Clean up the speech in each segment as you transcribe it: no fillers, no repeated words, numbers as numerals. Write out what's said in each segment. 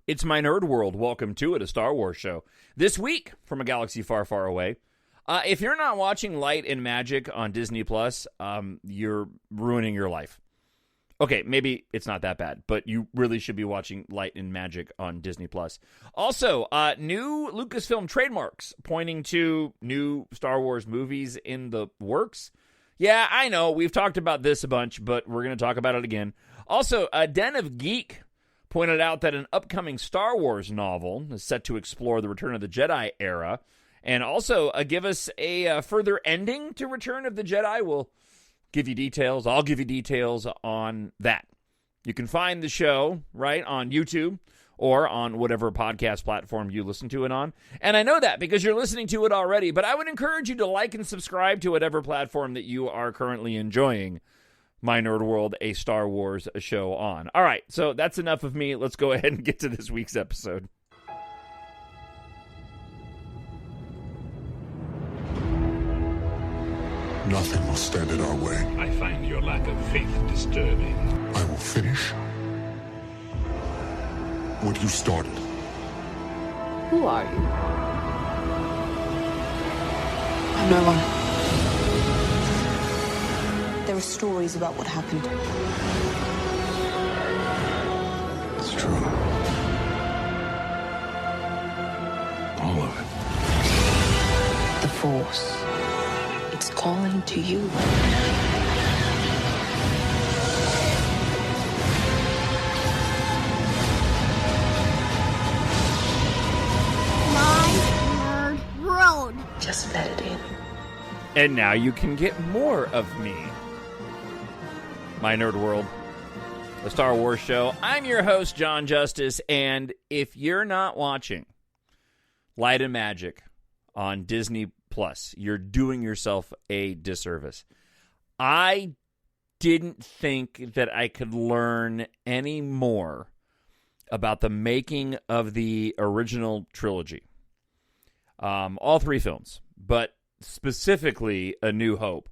It's my nerd world. Welcome to it, a Star Wars show. This week, from a galaxy far, far away, if you're not watching Light and Magic on Disney+, you're ruining your life. Okay, maybe it's not that bad, but you really should be watching Light and Magic on Disney+. Also, new Lucasfilm trademarks pointing to new Star Wars movies in the works. Yeah, I know, we've talked about this a bunch, but we're going to talk about it again. Also, a Den of Geek pointed out that an upcoming Star Wars novel is set to explore the Return of the Jedi era, and also give us a further ending to Return of the Jedi. We'll give you details. I'll give you details on that. You can find the show, right, on YouTube or on whatever podcast platform you listen to it on. And I know that because you're listening to it already, but I would encourage you to like and subscribe to whatever platform that you are currently enjoying My Nerd World, a Star Wars show on. All right, so that's enough of me. Let's go ahead and get to this week's episode. Nothing will stand in our way. I find your lack of faith disturbing. I will finish what you started. Who are you? I'm no one. There are stories about what happened. It's true. All of it. The Force. It's calling to you. My Nerd World. Just let it in. And now you can get more of me. My Nerd World, a Star Wars show. I'm your host, Jon Justice, and if you're not watching Light and Magic on Disney+, you're doing yourself a disservice. I didn't think that I could learn any more about the making of the original trilogy. All three films, but specifically A New Hope.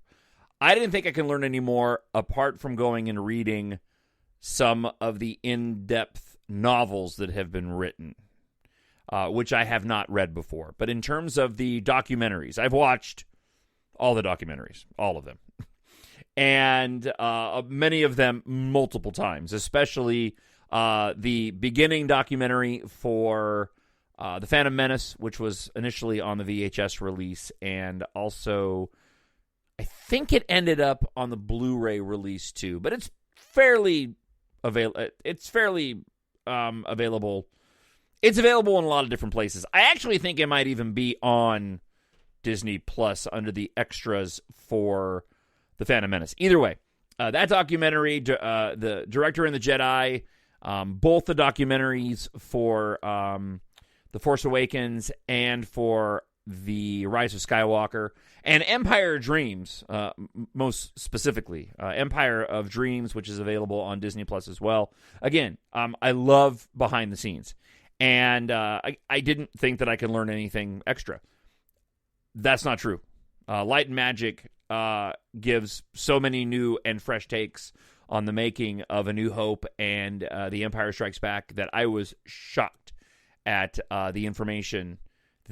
I didn't think I can learn any more apart from going and reading some of the in-depth novels that have been written, which I have not read before. But in terms of the documentaries, I've watched all the documentaries, all of them, and many of them multiple times, especially the beginning documentary for The Phantom Menace, which was initially on the VHS release, and also I think it ended up on the Blu-ray release too, but it's fairly available. It's fairly available. It's available in a lot of different places. I actually think it might even be on Disney Plus under the extras for The Phantom Menace. Either way, that documentary, the Director and the Jedi, both the documentaries for The Force Awakens and for The Rise of Skywalker, and Empire Dreams, most specifically. Empire of Dreams, which is available on Disney Plus as well. Again, I love behind the scenes. And I didn't think that I could learn anything extra. That's not true. Light and Magic gives so many new and fresh takes on the making of A New Hope and The Empire Strikes Back that I was shocked at the information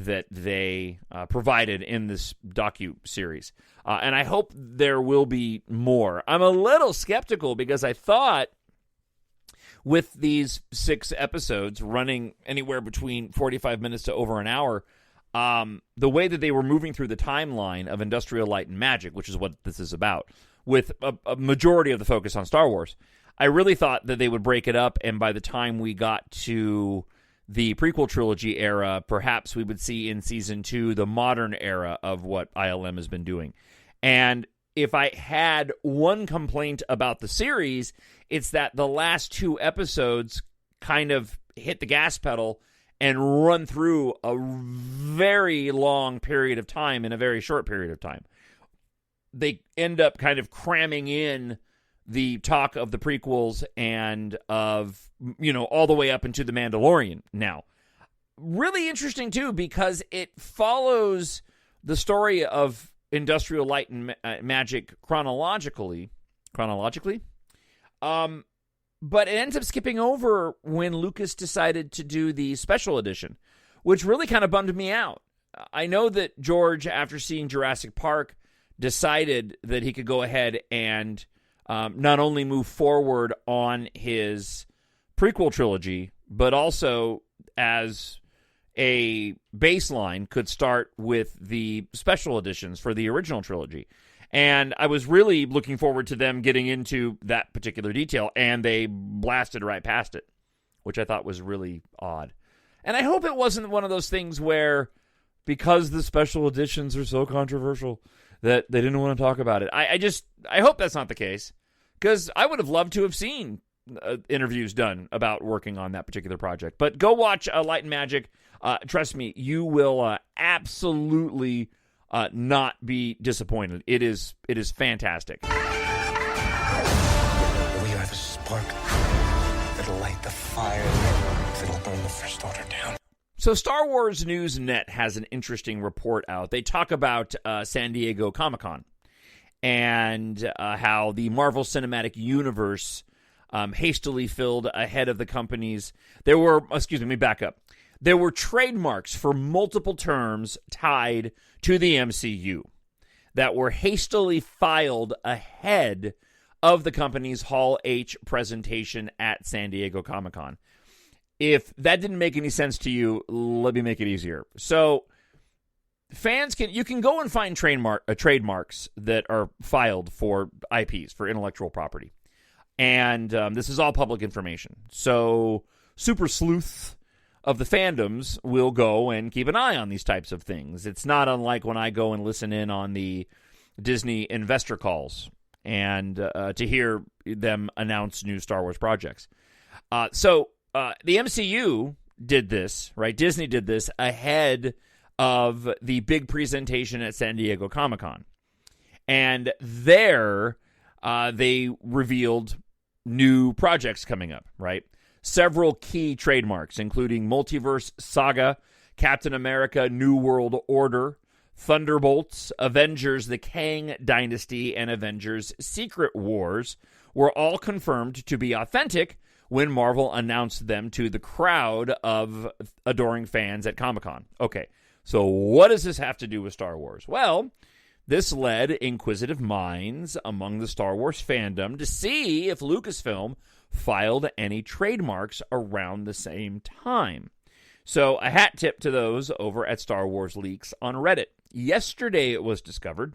that they provided in this docu-series. And I hope there will be more. I'm a little skeptical because I thought with these 6 episodes running anywhere between 45 minutes to over an hour, the way that they were moving through the timeline of Industrial Light and Magic, which is what this is about, with a majority of the focus on Star Wars, I really thought that they would break it up, and by the time we got to the prequel trilogy era, perhaps we would see in season 2 the modern era of what ILM has been doing. And if I had one complaint about the series, it's that the last 2 episodes kind of hit the gas pedal and run through a very long period of time in a very short period of time. They end up kind of cramming in the talk of the prequels and of, all the way up into The Mandalorian now. Really interesting, too, because it follows the story of Industrial Light and Magic chronologically, But it ends up skipping over when Lucas decided to do the special edition, which really kind of bummed me out. I know that George, after seeing Jurassic Park, decided that he could go ahead and not only move forward on his prequel trilogy, but also as a baseline could start with the special editions for the original trilogy. And I was really looking forward to them getting into that particular detail, and they blasted right past it, which I thought was really odd. And I hope it wasn't one of those things where, because the special editions are so controversial, that they didn't want to talk about it. I hope that's not the case, because I would have loved to have seen interviews done about working on that particular project. But go watch Light and Magic. Trust me, you will absolutely not be disappointed. It is fantastic. We are the spark that'll light the fire that'll burn the First Order down. So Star Wars News Net has an interesting report out. They talk about San Diego Comic-Con and how the Marvel Cinematic Universe hastily filled ahead of the companies. Let me back up. There were trademarks for multiple terms tied to the MCU that were hastily filed ahead of the company's Hall H presentation at San Diego Comic-Con. If that didn't make any sense to you, let me make it easier. So fans you can go and find trademarks that are filed for IPs, for intellectual property. And this is all public information. So super sleuths of the fandoms will go and keep an eye on these types of things. It's not unlike when I go and listen in on the Disney investor calls and to hear them announce new Star Wars projects. So the MCU did this, right? Disney did this ahead of the big presentation at San Diego Comic-Con. And there they revealed new projects coming up, right? Several key trademarks, including Multiverse Saga, Captain America New World Order, Thunderbolts, Avengers The Kang Dynasty, and Avengers Secret Wars, were all confirmed to be authentic when Marvel announced them to the crowd of adoring fans at Comic-Con. Okay, so what does this have to do with Star Wars? Well, this led inquisitive minds among the Star Wars fandom to see if Lucasfilm filed any trademarks around the same time. So a hat tip to those over at Star Wars Leaks on Reddit. Yesterday it was discovered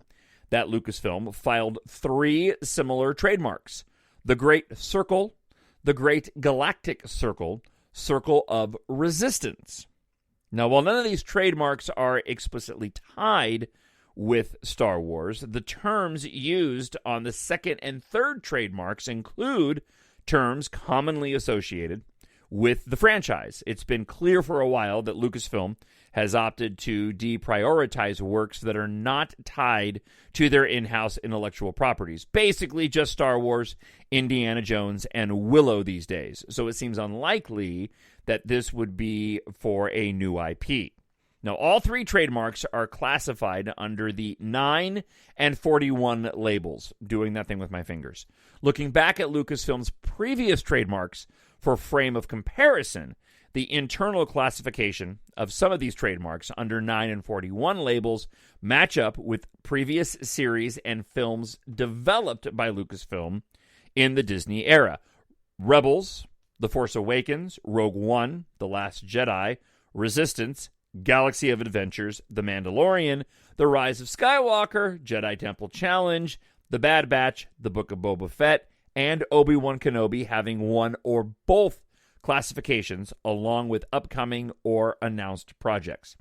that Lucasfilm filed 3 similar trademarks: the Great Circle, the Great Galactic Circle, Circle of Resistance. Now, while none of these trademarks are explicitly tied with Star Wars, the terms used on the second and third trademarks include terms commonly associated with the franchise. It's been clear for a while that Lucasfilm has opted to deprioritize works that are not tied to their in-house intellectual properties. Basically just Star Wars, Indiana Jones, and Willow these days. So it seems unlikely that this would be for a new IP. Now, all 3 trademarks are classified under the 9 and 41 labels. Doing that thing with my fingers. Looking back at Lucasfilm's previous trademarks for frame of comparison, the internal classification of some of these trademarks under 9 and 41 labels match up with previous series and films developed by Lucasfilm in the Disney era. Rebels, The Force Awakens, Rogue One, The Last Jedi, Resistance, Galaxy of Adventures, The Mandalorian, The Rise of Skywalker, Jedi Temple Challenge, The Bad Batch, The Book of Boba Fett, and Obi-Wan Kenobi having one or both classifications along with upcoming or announced projects.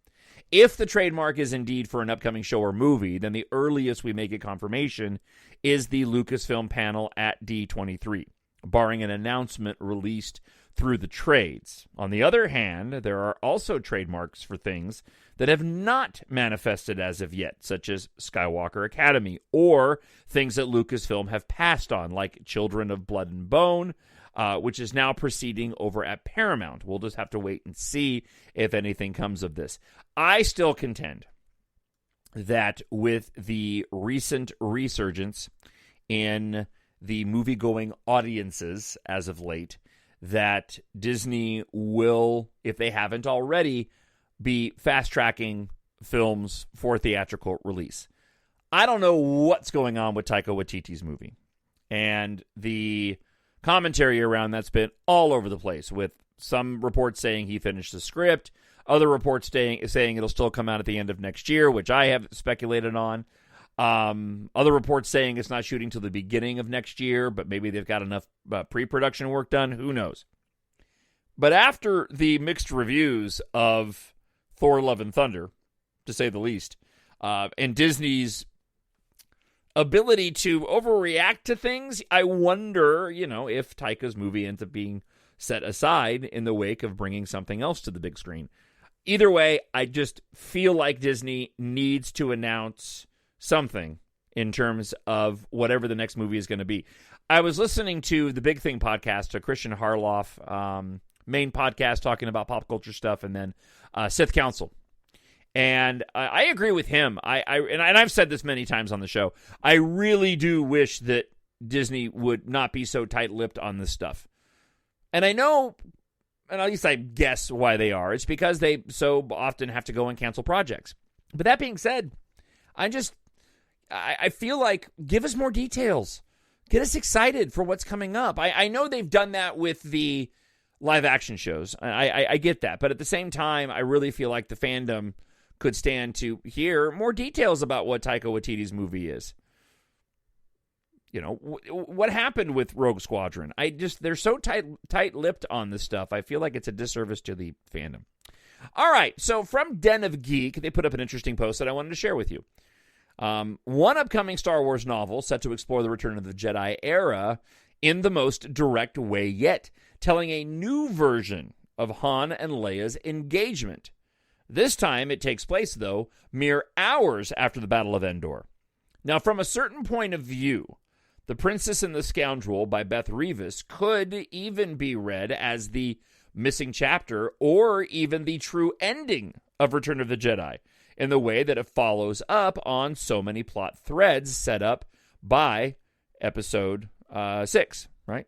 If the trademark is indeed for an upcoming show or movie, then the earliest we may get confirmation is the Lucasfilm panel at D23, barring an announcement released through the trades. On the other hand, there are also trademarks for things that have not manifested as of yet, such as Skywalker Academy, or things that Lucasfilm have passed on, like Children of Blood and Bone, which is now proceeding over at Paramount. We'll just have to wait and see if anything comes of this. I still contend that with the recent resurgence in the movie-going audiences as of late that Disney will, if they haven't already, be fast-tracking films for theatrical release. I don't know what's going on with Taika Waititi's movie. And the commentary around that's been all over the place, with some reports saying he finished the script, other reports saying it'll still come out at the end of next year, which I have speculated on. Other reports saying it's not shooting till the beginning of next year, but maybe they've got enough pre-production work done. Who knows? But after the mixed reviews of Thor: Love and Thunder, to say the least, and Disney's ability to overreact to things, I wonder, if Taika's movie ends up being set aside in the wake of bringing something else to the big screen. Either way, I just feel like Disney needs to announce something in terms of whatever the next movie is going to be. I was listening to the Big Thing podcast, a Christian Harloff main podcast talking about pop culture stuff, and then Sith Council. And I agree with him. And I've said this many times on the show. I really do wish that Disney would not be so tight-lipped on this stuff. And I know, and at least I guess why they are. It's because they so often have to go and cancel projects. But that being said, I feel like, give us more details. Get us excited for what's coming up. I know they've done that with the live action shows. I get that. But at the same time, I really feel like the fandom could stand to hear more details about what Taika Waititi's movie is. What happened with Rogue Squadron? They're so tight-lipped on this stuff. I feel like it's a disservice to the fandom. All right, so from Den of Geek, they put up an interesting post that I wanted to share with you. One upcoming Star Wars novel set to explore the Return of the Jedi era in the most direct way yet, telling a new version of Han and Leia's engagement. This time it takes place, though, mere hours after the Battle of Endor. Now, from a certain point of view, The Princess and the Scoundrel by Beth Revis could even be read as the missing chapter or even the true ending of Return of the Jedi, in the way that it follows up on so many plot threads set up by Episode 6, right?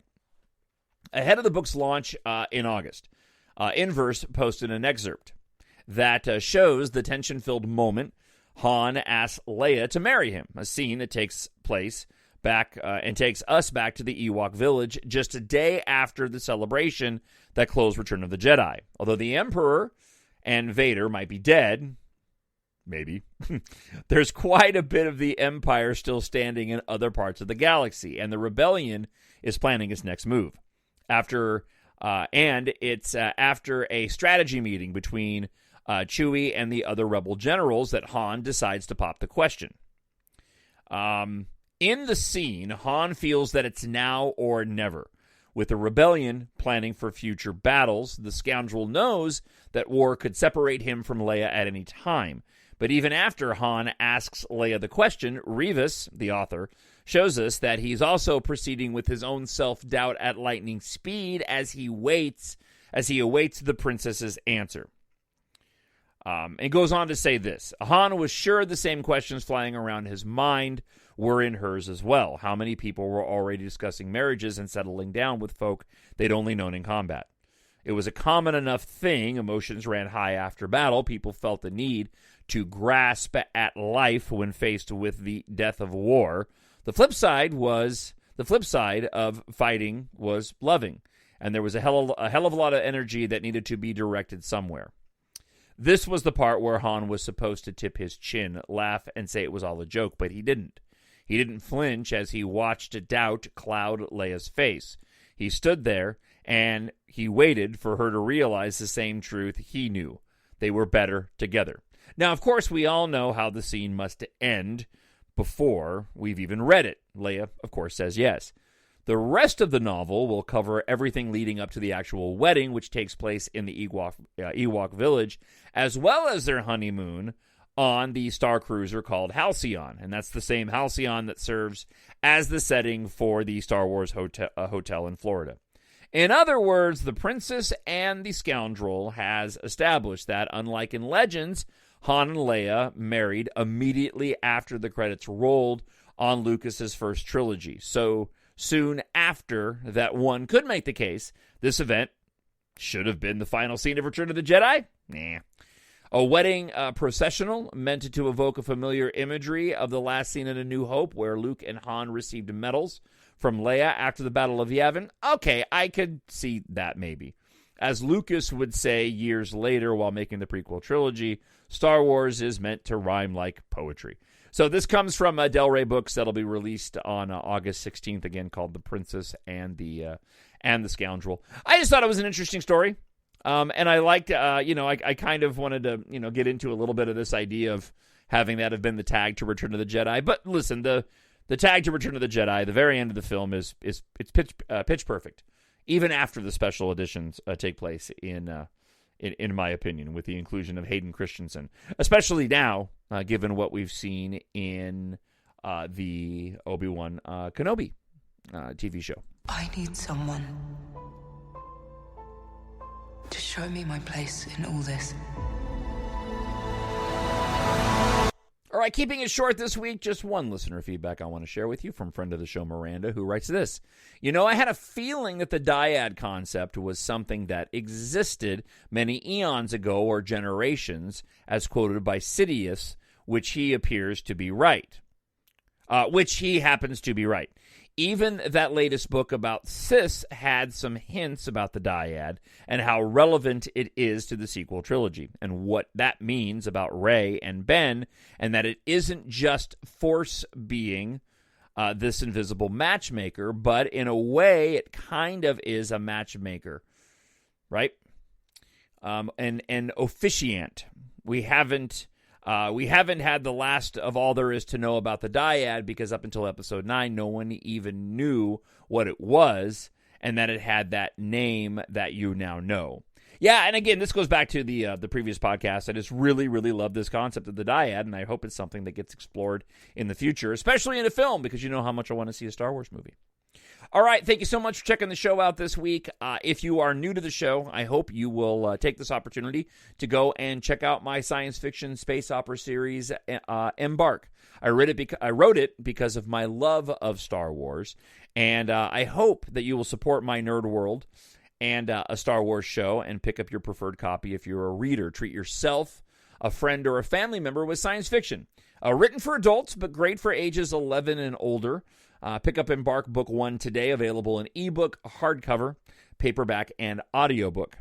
Ahead of the book's launch in August, Inverse posted an excerpt that shows the tension-filled moment Han asks Leia to marry him, a scene that takes place back and takes us back to the Ewok village just a day after the celebration that closed Return of the Jedi. Although the Emperor and Vader might be dead, maybe, there's quite a bit of the Empire still standing in other parts of the galaxy, and the Rebellion is planning its next move. After a strategy meeting between Chewie and the other rebel generals that Han decides to pop the question. In the scene, Han feels that it's now or never. With the Rebellion planning for future battles, the scoundrel knows that war could separate him from Leia at any time. But even after Han asks Leia the question, Revis, the author, shows us that he's also proceeding with his own self-doubt at lightning speed as he awaits the princess's answer. It goes on to say this. Han was sure the same questions flying around his mind were in hers as well. How many people were already discussing marriages and settling down with folk they'd only known in combat? It was a common enough thing. Emotions ran high after battle. People felt the need to grasp at life when faced with the death of war. The flip side of fighting was loving, and there was a hell of a lot of energy that needed to be directed somewhere. This was the part where Han was supposed to tip his chin, laugh, and say it was all a joke, but he didn't. He didn't flinch as he watched doubt cloud Leia's face. He stood there, and he waited for her to realize the same truth he knew. They were better together. Now, of course, we all know how the scene must end before we've even read it. Leia, of course, says yes. The rest of the novel will cover everything leading up to the actual wedding, which takes place in the Ewok village, as well as their honeymoon on the star cruiser called Halcyon. And that's the same Halcyon that serves as the setting for the Star Wars hotel in Florida. In other words, the princess and the scoundrel has established that, unlike in Legends, Han and Leia married immediately after the credits rolled on Lucas's first trilogy. So soon after that one could make the case this event should have been the final scene of Return of the Jedi? Nah. A wedding processional meant to evoke a familiar imagery of the last scene in A New Hope where Luke and Han received medals from Leia after the Battle of Yavin? Okay, I could see that maybe. As Lucas would say years later while making the prequel trilogy, Star Wars is meant to rhyme like poetry. So this comes from Del Rey Books that'll be released on August 16th, again called The Princess and the Scoundrel. I just thought it was an interesting story. And I liked, I kind of wanted to, get into a little bit of this idea of having that have been the tag to Return of the Jedi. But listen, the tag to Return of the Jedi, the very end of the film it's pitch perfect, even after the special editions take place in my opinion, with the inclusion of Hayden Christensen, especially now, given what we've seen in the Obi-Wan Kenobi TV show. I need someone to show me my place in all this. All right, keeping it short this week, just one listener feedback I want to share with you from friend of the show, Miranda, who writes this. I had a feeling that the dyad concept was something that existed many eons ago or generations, as quoted by Sidious, which he happens to be right. Even that latest book about Sis had some hints about the dyad and how relevant it is to the sequel trilogy and what that means about Rey and Ben, and that it isn't just Force being this invisible matchmaker, but in a way it kind of is a matchmaker, right? And officiant. We haven't had the last of all there is to know about the dyad because up until episode 9, no one even knew what it was and that it had that name that you now know. Yeah, and again, this goes back to the previous podcast. I just really, really love this concept of the dyad, and I hope it's something that gets explored in the future, especially in a film, because you know how much I want to see a Star Wars movie. All right, thank you so much for checking the show out this week. If you are new to the show, I hope you will take this opportunity to go and check out my science fiction space opera series, EMBARK. I wrote it because of my love of Star Wars, and I hope that you will support my nerd world and a Star Wars show and pick up your preferred copy if you're a reader. Treat yourself, a friend, or a family member with science fiction. Written for adults, but great for ages 11 and older. Pick up EMBARK Book 1 today, available in ebook, hardcover, paperback, and audiobook.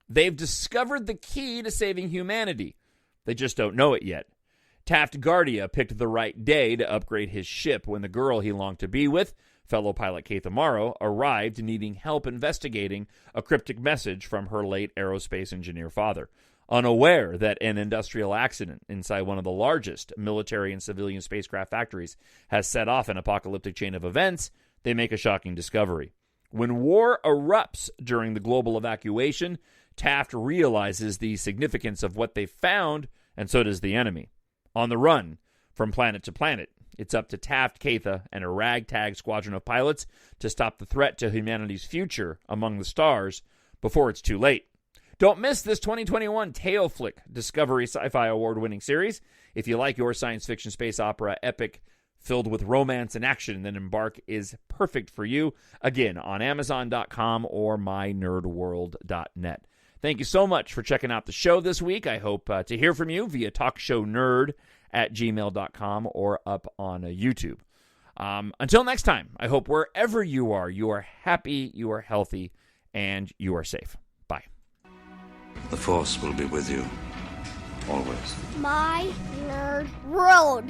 They've discovered the key to saving humanity. They just don't know it yet. Taft Guardia picked the right day to upgrade his ship when the girl he longed to be with, fellow pilot Kate Amaro, arrived needing help investigating a cryptic message from her late aerospace engineer father. Unaware that an industrial accident inside one of the largest military and civilian spacecraft factories has set off an apocalyptic chain of events, they make a shocking discovery. When war erupts during the global evacuation, Taft realizes the significance of what they found, and so does the enemy. On the run, from planet to planet, it's up to Taft, Katha, and a ragtag squadron of pilots to stop the threat to humanity's future among the stars before it's too late. Don't miss this 2021 Tale Flick Discovery Sci-Fi Award-winning series. If you like your science fiction space opera epic filled with romance and action, then EMBARK is perfect for you. Again, on Amazon.com or mynerdworld.net. Thank you so much for checking out the show this week. I hope to hear from you via TalkShowNerd@gmail.com or up on YouTube. Until next time, I hope wherever you are happy, you are healthy, and you are safe. Bye. The Force will be with you, always. My Nerd World.